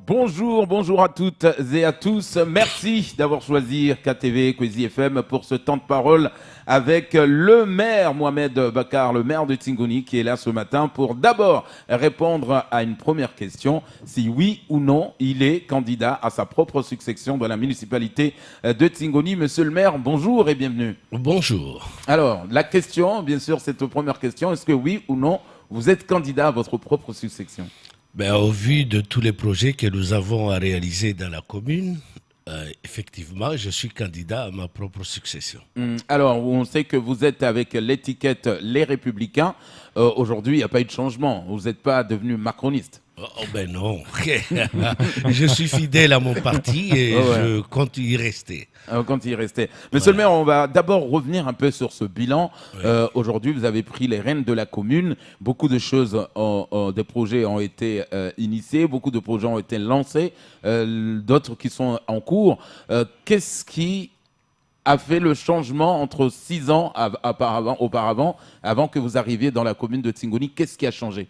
Bonjour à toutes et à tous. Merci d'avoir choisi KTV, Kwezi FM pour ce temps de parole avec le maire Mohamed Bakar, le maire de Tingoni, qui est là ce matin pour d'abord répondre à une première question, si oui ou non il est candidat à sa propre succession dans la municipalité de Tingoni. Monsieur le maire, bonjour et bienvenue. Bonjour. Alors, la question, bien sûr, cette première question, est-ce que oui ou non vous êtes candidat à votre propre succession? Au vu de tous les projets que nous avons à réaliser dans la commune, effectivement, je suis candidat à ma propre succession. Alors, on sait que vous êtes avec l'étiquette Les Républicains. Aujourd'hui, il n'y a pas eu de changement. Vous n'êtes pas devenu macroniste. Oh ben non, je suis fidèle à mon parti et je compte y rester. Quand il restait. Monsieur le maire, on va d'abord revenir un peu sur ce bilan. Aujourd'hui, vous avez pris les rênes de la commune. Beaucoup de choses, des projets ont été initiés, beaucoup de projets ont été lancés, d'autres qui sont en cours. Qu'est-ce qui a fait le changement entre 6 ans auparavant, avant que vous arriviez dans la commune de Tingoni? Qu'est-ce qui a changé?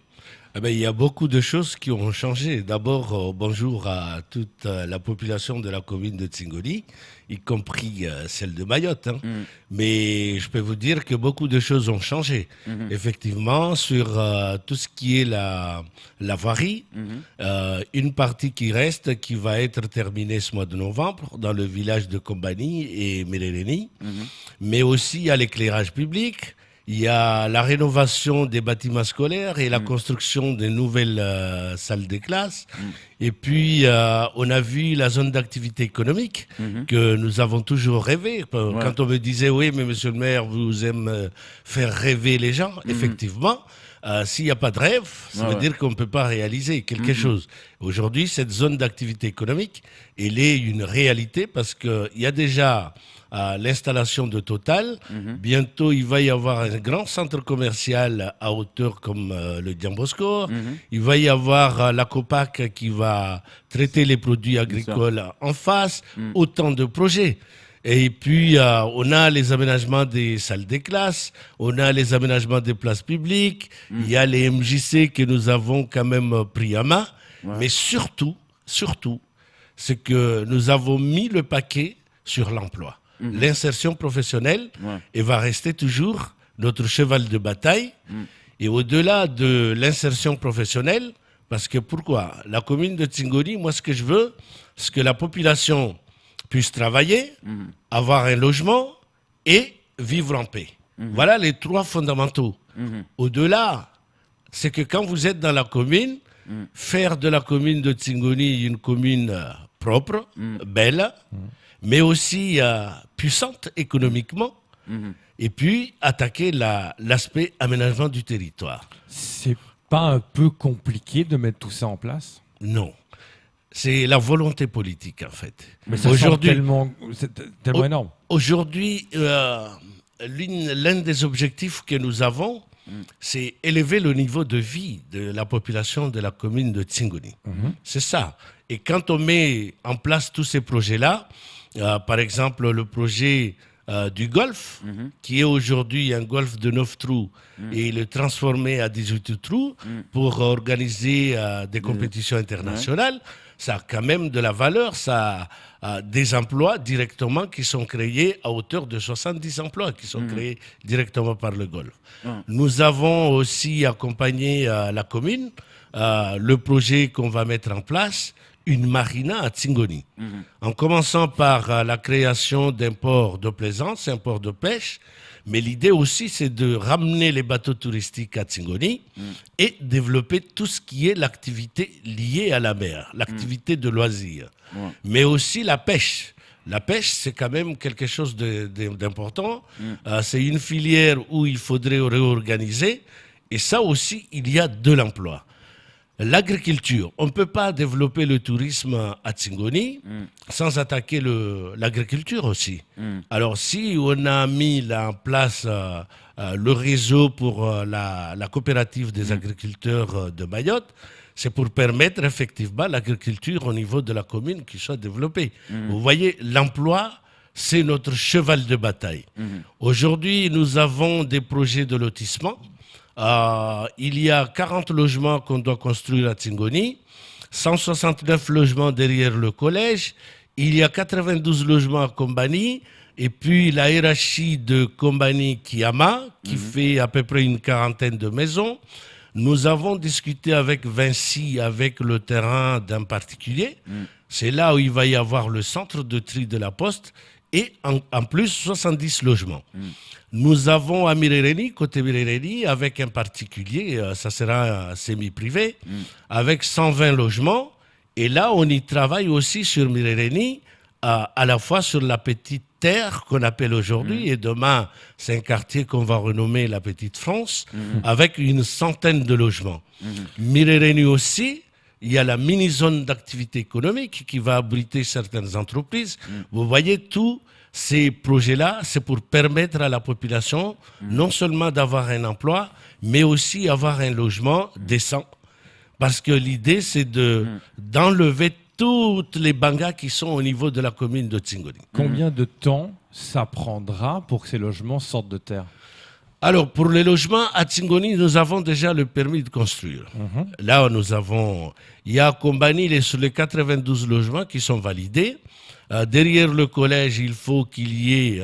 Il y a beaucoup de choses qui ont changé. D'abord, bonjour à toute la population de la commune de Tingoni, y compris celle de Mayotte. Mais je peux vous dire que beaucoup de choses ont changé. Effectivement, sur tout ce qui est la voirie, une partie qui reste, qui va être terminée ce mois de novembre dans le village de Kombani et Mereleni. Mais aussi à l'éclairage public. Il y a la rénovation des bâtiments scolaires et la construction de nouvelles salles de classe. Et puis, on a vu la zone d'activité économique que nous avons toujours rêvé. Quand on me disait, oui, mais monsieur le maire, vous aimez faire rêver les gens, effectivement, s'il n'y a pas de rêve, ça veut dire qu'on ne peut pas réaliser quelque chose. Aujourd'hui, cette zone d'activité économique, elle est une réalité parce qu'il y a déjà l'installation de Total. Bientôt, il va y avoir un grand centre commercial à hauteur comme le Diamboscor. Il va y avoir la Copac qui va traiter les produits agricoles en face. Autant de projets. Et puis, on a les aménagements des salles de classe, on a les aménagements des places publiques, il y a les MJC que nous avons quand même pris en main. Mais surtout, c'est que nous avons mis le paquet sur l'emploi. L'insertion professionnelle et va rester toujours notre cheval de bataille. Et au-delà de l'insertion professionnelle, parce que pourquoi? La commune de Tingoni, moi ce que je veux, c'est que la population puisse travailler, avoir un logement et vivre en paix. Voilà les 3 fondamentaux. Au-delà, c'est que quand vous êtes dans la commune, faire de la commune de Tingoni une commune propre, belle, mais aussi puissante économiquement, et puis attaquer l'aspect aménagement du territoire. C'est pas un peu compliqué de mettre tout ça en place? Non. C'est la volonté politique, en fait. Mais ça semble tellement énorme. Aujourd'hui, l'un des objectifs que nous avons, c'est élever le niveau de vie de la population de la commune de Tingoni. C'est ça. Et quand on met en place tous ces projets-là, par exemple le projet du golf, qui est aujourd'hui un golf de 9 trous, et le transformer à 18 trous pour organiser des compétitions internationales, ça a quand même de la valeur, ça a des emplois directement qui sont créés à hauteur de 70 emplois qui sont créés directement par le golf. Nous avons aussi accompagné la commune, le projet qu'on va mettre en place, une marina à Tingoni. En commençant par la création d'un port de plaisance, un port de pêche, mais l'idée aussi, c'est de ramener les bateaux touristiques à Tingoni et développer tout ce qui est l'activité liée à la mer, l'activité de loisirs, mais aussi la pêche. La pêche, c'est quand même quelque chose d'important. C'est une filière où il faudrait réorganiser. Et ça aussi, il y a de l'emploi. L'agriculture, on ne peut pas développer le tourisme à Tingoni sans attaquer l'agriculture aussi. Alors si on a mis en place le réseau pour la coopérative des agriculteurs de Mayotte, c'est pour permettre effectivement l'agriculture au niveau de la commune qui soit développée. Vous voyez, l'emploi, c'est notre cheval de bataille. Aujourd'hui, nous avons des projets de lotissement. Il y a 40 logements qu'on doit construire à Tingoni. 169 logements derrière le collège. Il y a 92 logements à Kombani. Et puis la hiérarchie de Kombani-Kiama, qui fait à peu près une quarantaine de maisons. Nous avons discuté avec Vinci, avec le terrain d'un particulier. C'est là où il va y avoir le centre de tri de la Poste. Et en plus, 70 logements. Nous avons à Mirereni, côté Mirereni, avec un particulier, ça sera semi-privé, avec 120 logements. Et là, on y travaille aussi sur Mirereni, à la fois sur la petite terre qu'on appelle aujourd'hui, et demain, c'est un quartier qu'on va renommer la Petite France, avec une centaine de logements. Mirereni aussi, il y a la mini-zone d'activité économique qui va abriter certaines entreprises. Vous voyez, tous ces projets-là, c'est pour permettre à la population non seulement d'avoir un emploi, mais aussi avoir un logement décent. Parce que l'idée, c'est d'enlever toutes les bangas qui sont au niveau de la commune de Tsingoni. Combien de temps ça prendra pour que ces logements sortent de terre? Alors, pour les logements, à Tsingoni, nous avons déjà le permis de construire. Là, il y a à Kombani, sur les 92 logements qui sont validés. Derrière le collège, il faut qu'il y ait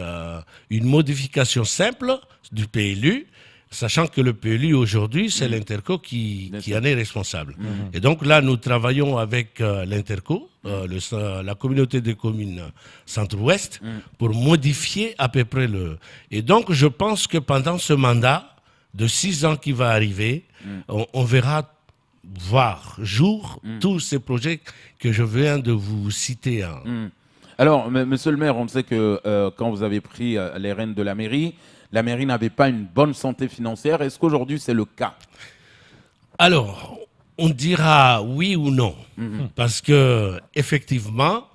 une modification simple du PLU, sachant que le PLU, aujourd'hui, c'est l'Interco qui en est responsable. Et donc là, nous travaillons avec l'Interco, la communauté des communes Centre-Ouest, pour modifier à peu près Et donc, je pense que pendant ce mandat de 6 ans qui va arriver, on verra voir jour tous ces projets que je viens de vous citer. Alors, monsieur le maire, on sait que quand vous avez pris les rênes de la mairie n'avait pas une bonne santé financière. Est-ce qu'aujourd'hui, c'est le cas? Alors, on dira oui ou non. Parce que, effectivement,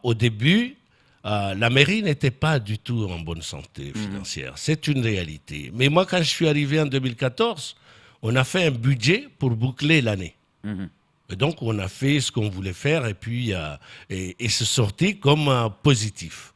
au début, la mairie n'était pas du tout en bonne santé financière. C'est une réalité. Mais moi, quand je suis arrivé en 2014, on a fait un budget pour boucler l'année. Et donc, on a fait ce qu'on voulait faire et puis et c'est sorti comme positif.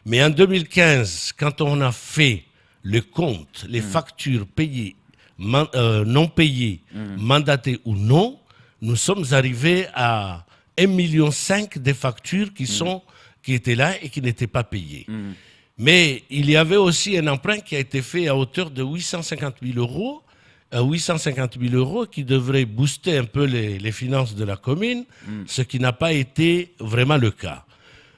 Mais en 2015, quand on a fait le compte, les factures payées, non payées, mandatées ou non, nous sommes arrivés à 1,5 million des factures qui étaient là et qui n'étaient pas payées. Mais il y avait aussi un emprunt qui a été fait à hauteur de 850 000 euros. 850 000 euros qui devraient booster un peu les finances de la commune, ce qui n'a pas été vraiment le cas.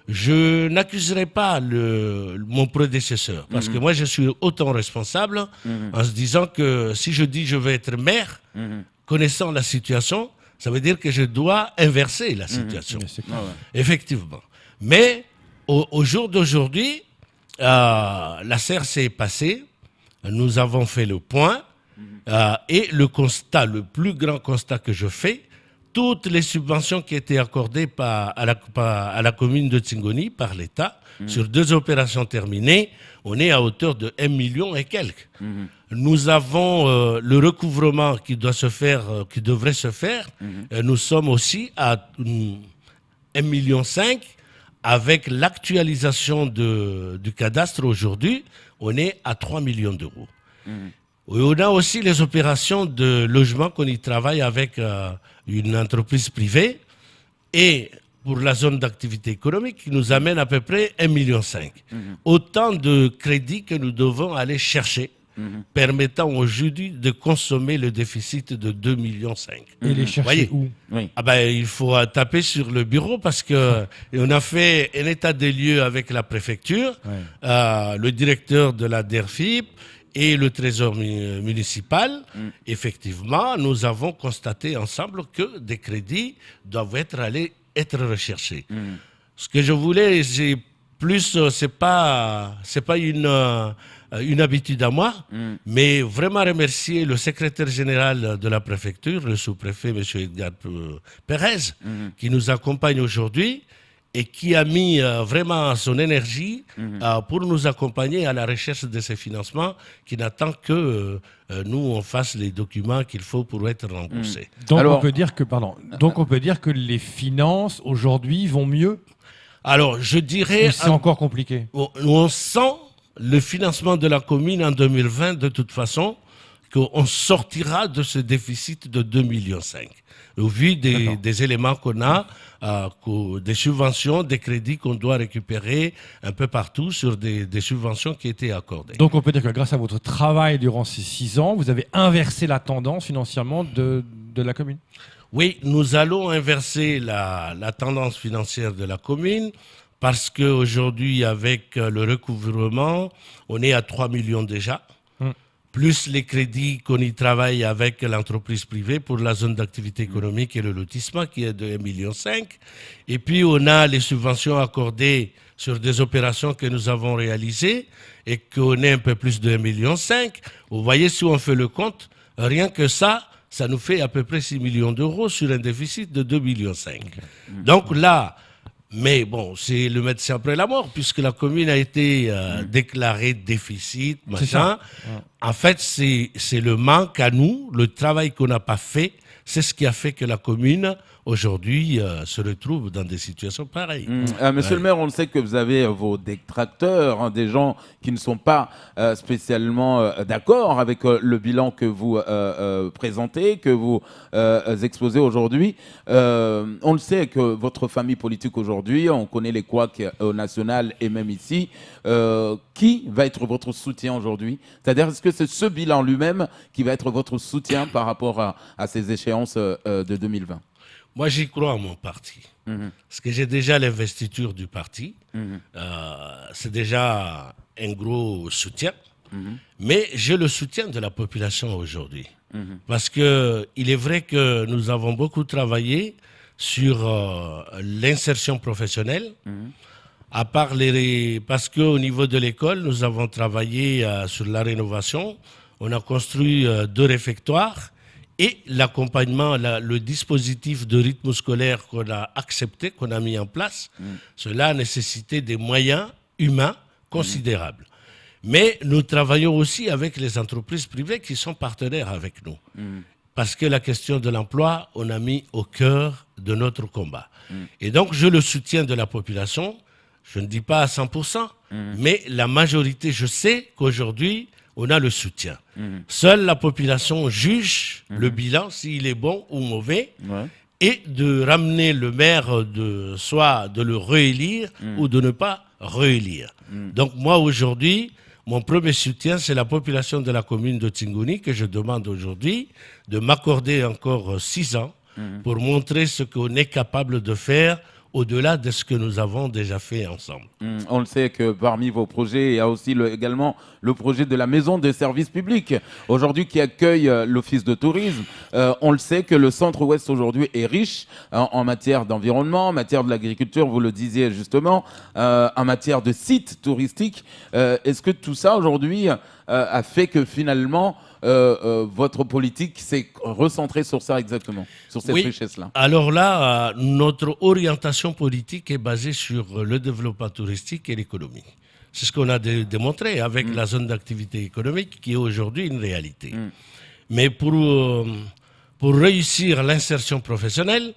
Je n'accuserai pas mon prédécesseur, parce que moi je suis autant responsable en se disant que si je dis je vais être maire, connaissant la situation, ça veut dire que je dois inverser la situation. Effectivement. Mais au jour d'aujourd'hui, la CRC est passée, nous avons fait le point, et le plus grand constat que je fais, toutes les subventions qui étaient accordées à la commune de Tsingoni par l'État, sur 2 opérations terminées, on est à hauteur de 1 million et quelques. Nous avons le recouvrement qui devrait se faire. Nous sommes aussi à 1,5 million. Avec l'actualisation du cadastre aujourd'hui, on est à 3 millions d'euros. On a aussi les opérations de logement qu'on y travaille avec une entreprise privée et pour la zone d'activité économique qui nous amène à peu près 1,5 million. Autant de crédits que nous devons aller chercher, permettant aujourd'hui de consommer le déficit de 2,5 millions. Et les chercher où? Il faut taper sur le bureau parce qu'on a fait un état des lieux avec la préfecture, le directeur de la DERFIP, et le trésor municipal. Effectivement, nous avons constaté ensemble que des crédits doivent être recherchés. Ce que je voulais, c'est pas une habitude à moi, mais vraiment remercier le secrétaire général de la préfecture, le sous-préfet, M. Edgar Pérez, qui nous accompagne aujourd'hui et qui a mis vraiment son énergie pour nous accompagner à la recherche de ces financements, qui n'attend que nous, on fasse les documents qu'il faut pour être remboursés. Donc, on peut dire que les finances, aujourd'hui, vont mieux? Alors, je dirais... C'est encore compliqué? On sent le financement de la commune en 2020, de toute façon, qu'on sortira de ce déficit de 2,5 millions. Au vu des éléments qu'on a, des subventions, des crédits qu'on doit récupérer un peu partout sur des subventions qui étaient accordées. Donc on peut dire que grâce à votre travail durant ces 6 ans, vous avez inversé la tendance financièrement de la commune. Oui, nous allons inverser la tendance financière de la commune parce qu'aujourd'hui, avec le recouvrement, on est à 3 millions déjà. Plus les crédits qu'on y travaille avec l'entreprise privée pour la zone d'activité économique et le lotissement qui est de 1,5 million. Et puis on a les subventions accordées sur des opérations que nous avons réalisées et qu'on est un peu plus de 1,5 million. Vous voyez, si on fait le compte, rien que ça nous fait à peu près 6 millions d'euros sur un déficit de 2,5 millions. Donc là, mais bon, c'est le médecin après la mort, puisque la commune a été déclarée déficit, machin. En fait, c'est le manque à nous, le travail qu'on n'a pas fait, c'est ce qui a fait que la commune, aujourd'hui, se retrouve dans des situations pareilles. Monsieur le maire, on sait que vous avez vos détracteurs, hein, des gens qui ne sont pas spécialement d'accord avec le bilan que vous présentez, que vous exposez aujourd'hui. On le sait que votre famille politique aujourd'hui, on connaît les couacs au national et même ici. Qui va être votre soutien aujourd'hui? C'est-à-dire, est-ce que c'est ce bilan lui-même qui va être votre soutien par rapport à ces échéances de 2020? Moi, j'y crois à mon parti. Parce que j'ai déjà l'investiture du parti. C'est déjà un gros soutien. Mais j'ai le soutien de la population aujourd'hui. Parce qu'il est vrai que nous avons beaucoup travaillé sur l'insertion professionnelle. À part parce qu'au niveau de l'école, nous avons travaillé sur la rénovation. On a construit 2 réfectoires. Et l'accompagnement, le dispositif de rythme scolaire qu'on a accepté, qu'on a mis en place, cela a nécessité des moyens humains considérables. Mais nous travaillons aussi avec les entreprises privées qui sont partenaires avec nous. Parce que la question de l'emploi, on a mis au cœur de notre combat. Et donc, je le soutiens de la population, je ne dis pas à 100%, mais la majorité, je sais qu'aujourd'hui, on a le soutien. Seule la population juge le bilan, s'il est bon ou mauvais, et de ramener le maire, soit de le réélire ou de ne pas réélire. Donc moi, aujourd'hui, mon premier soutien, c'est la population de la commune de Tingoni que je demande aujourd'hui de m'accorder encore 6 ans pour montrer ce qu'on est capable de faire au-delà de ce que nous avons déjà fait ensemble. On le sait que parmi vos projets, il y a aussi également le projet de la maison de services publics, aujourd'hui qui accueille l'office de tourisme. On le sait que le centre-ouest aujourd'hui est riche en matière d'environnement, en matière de l'agriculture, vous le disiez justement, en matière de sites touristiques. Est-ce que tout ça aujourd'hui a fait que finalement votre politique s'est recentrée sur ça exactement, sur cette richesse-là? Alors là, notre orientation politique est basée sur le développement touristique et l'économie. C'est ce qu'on a démontré avec la zone d'activité économique qui est aujourd'hui une réalité. Mais pour réussir l'insertion professionnelle,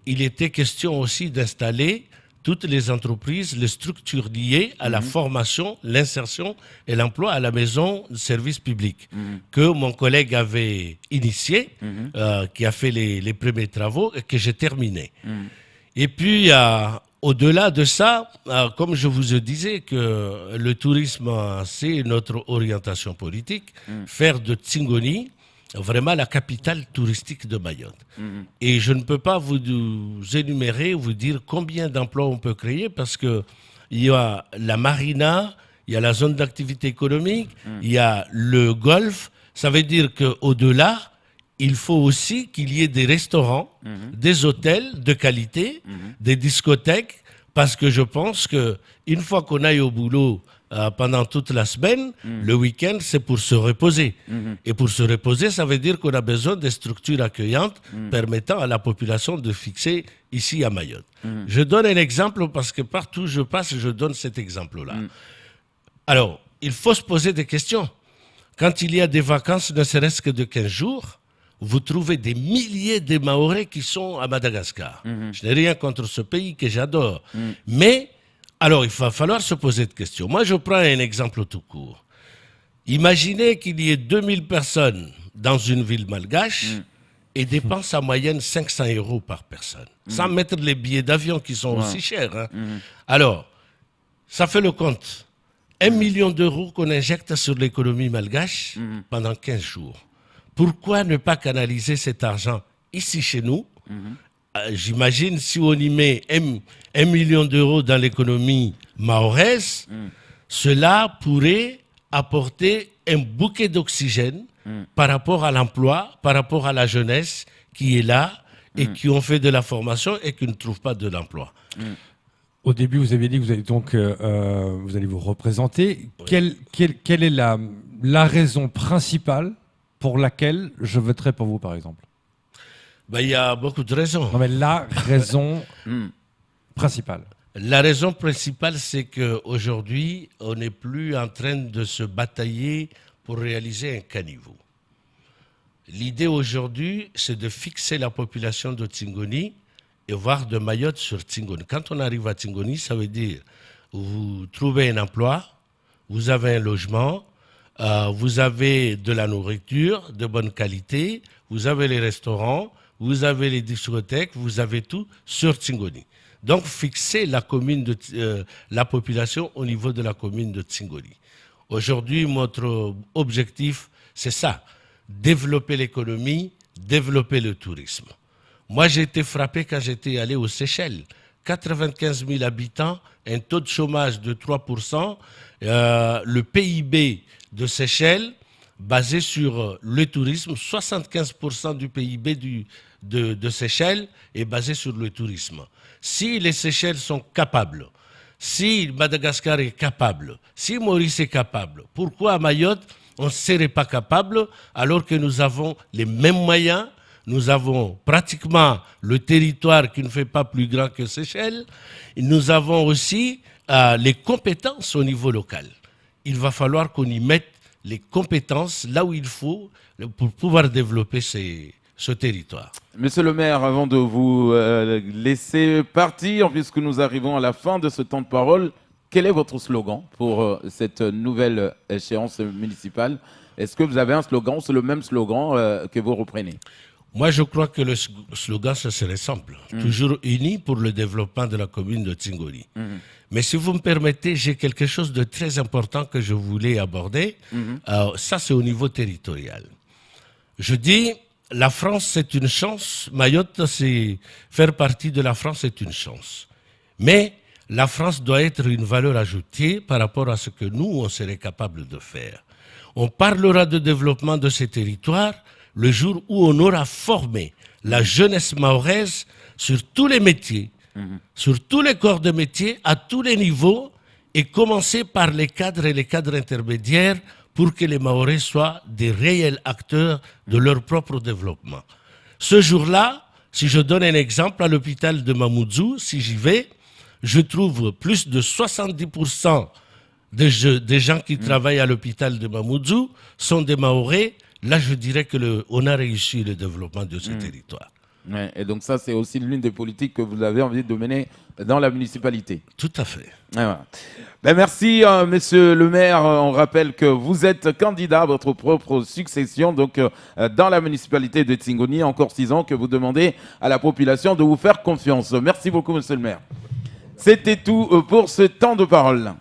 il était question aussi d'installer toutes les entreprises, les structures liées à la formation, l'insertion et l'emploi à la maison de service public que mon collègue avait initié, qui a fait les premiers travaux et que j'ai terminé. Et puis, au-delà de ça, comme je vous disais que le tourisme, c'est notre orientation politique, faire de Tingoni vraiment la capitale touristique de Mayotte. Et je ne peux pas vous énumérer, vous dire combien d'emplois on peut créer parce qu'il y a la marina, il y a la zone d'activité économique, il y a le golf. Ça veut dire qu'au-delà, il faut aussi qu'il y ait des restaurants, des hôtels de qualité, des discothèques, parce que je pense qu'une fois qu'on aille au boulot pendant toute la semaine, le week-end, c'est pour se reposer. Et pour se reposer, ça veut dire qu'on a besoin de structures accueillantes permettant à la population de fixer ici à Mayotte. Je donne un exemple parce que partout où je passe, je donne cet exemple-là. Alors, il faut se poser des questions. Quand il y a des vacances, ne serait-ce que de 15 jours, vous trouvez des milliers de Mahorais qui sont à Madagascar. Je n'ai rien contre ce pays que j'adore. Mais, alors, il va falloir se poser des questions. Moi, je prends un exemple tout court. Imaginez qu'il y ait 2000 personnes dans une ville malgache et dépensent en moyenne 500 € par personne. Sans mettre les billets d'avion qui sont aussi chers. Hein. Alors, ça fait le compte. 1 million d'euros qu'on injecte sur l'économie malgache pendant 15 jours. Pourquoi ne pas canaliser cet argent ici chez nous? J'imagine si on y met 1 million d'euros dans l'économie mahoraise, cela pourrait apporter un bouquet d'oxygène par rapport à l'emploi, par rapport à la jeunesse qui est là et qui ont fait de la formation et qui ne trouvent pas de l'emploi. Au début, vous aviez dit que vous allez donc vous allez vous représenter. Oui. Quelle est la raison principale pour laquelle je voterai pour vous, par exemple? Ben, il y a beaucoup de raisons. Non, mais la raison principale. La raison principale, c'est qu'aujourd'hui, on n'est plus en train de se batailler pour réaliser un caniveau. L'idée aujourd'hui, c'est de fixer la population de Tingoni et voir de Mayotte sur Tingoni. Quand on arrive à Tingoni, ça veut dire vous trouvez un emploi, vous avez un logement, vous avez de la nourriture de bonne qualité, vous avez les restaurants, vous avez les discothèques, vous avez tout sur Tingoni. Donc, fixer la population au niveau de la commune de Tingoni. Aujourd'hui, notre objectif, c'est ça, développer l'économie, développer le tourisme. Moi, j'ai été frappé quand j'étais allé aux Seychelles. 95 000 habitants, un taux de chômage de 3%, le PIB de Seychelles, basé sur le tourisme, 75% du PIB de Seychelles est basé sur le tourisme. Si les Seychelles sont capables, si Madagascar est capable, si Maurice est capable, pourquoi à Mayotte on ne serait pas capable alors que nous avons les mêmes moyens, nous avons pratiquement le territoire qui ne fait pas plus grand que Seychelles, et nous avons aussi les compétences au niveau local. Il va falloir qu'on y mette les compétences là où il faut pour pouvoir développer ce territoire. Monsieur le maire, avant de vous laisser partir, puisque nous arrivons à la fin de ce temps de parole, quel est votre slogan pour cette nouvelle échéance municipale? Est-ce que vous avez un slogan ou c'est le même slogan que vous reprenez? Moi, je crois que le slogan, ce serait simple. Toujours unis pour le développement de la commune de Tingoni. Mais si vous me permettez, j'ai quelque chose de très important que je voulais aborder. Ça, c'est au niveau territorial. Je dis, la France, c'est une chance. Mayotte, c'est faire partie de la France, c'est une chance. Mais la France doit être une valeur ajoutée par rapport à ce que nous, on serait capable de faire. On parlera de développement de ces territoires le jour où on aura formé la jeunesse mahoraise sur tous les métiers, sur tous les corps de métier, à tous les niveaux, et commencer par les cadres et les cadres intermédiaires pour que les Mahorais soient des réels acteurs de leur propre développement. Ce jour-là, si je donne un exemple, à l'hôpital de Mamoudzou, si j'y vais, je trouve plus de 70% des gens qui travaillent à l'hôpital de Mamoudzou sont des Mahorais. Là, je dirais qu'on a réussi le développement de ce territoire. Ouais, et donc ça, c'est aussi l'une des politiques que vous avez envie de mener dans la municipalité. Tout à fait. Ouais, voilà. Ben merci, monsieur le maire. On rappelle que vous êtes candidat à votre propre succession donc, dans la municipalité de Tingoni. Encore 6 ans que vous demandez à la population de vous faire confiance. Merci beaucoup, monsieur le maire. C'était tout pour ce temps de parole.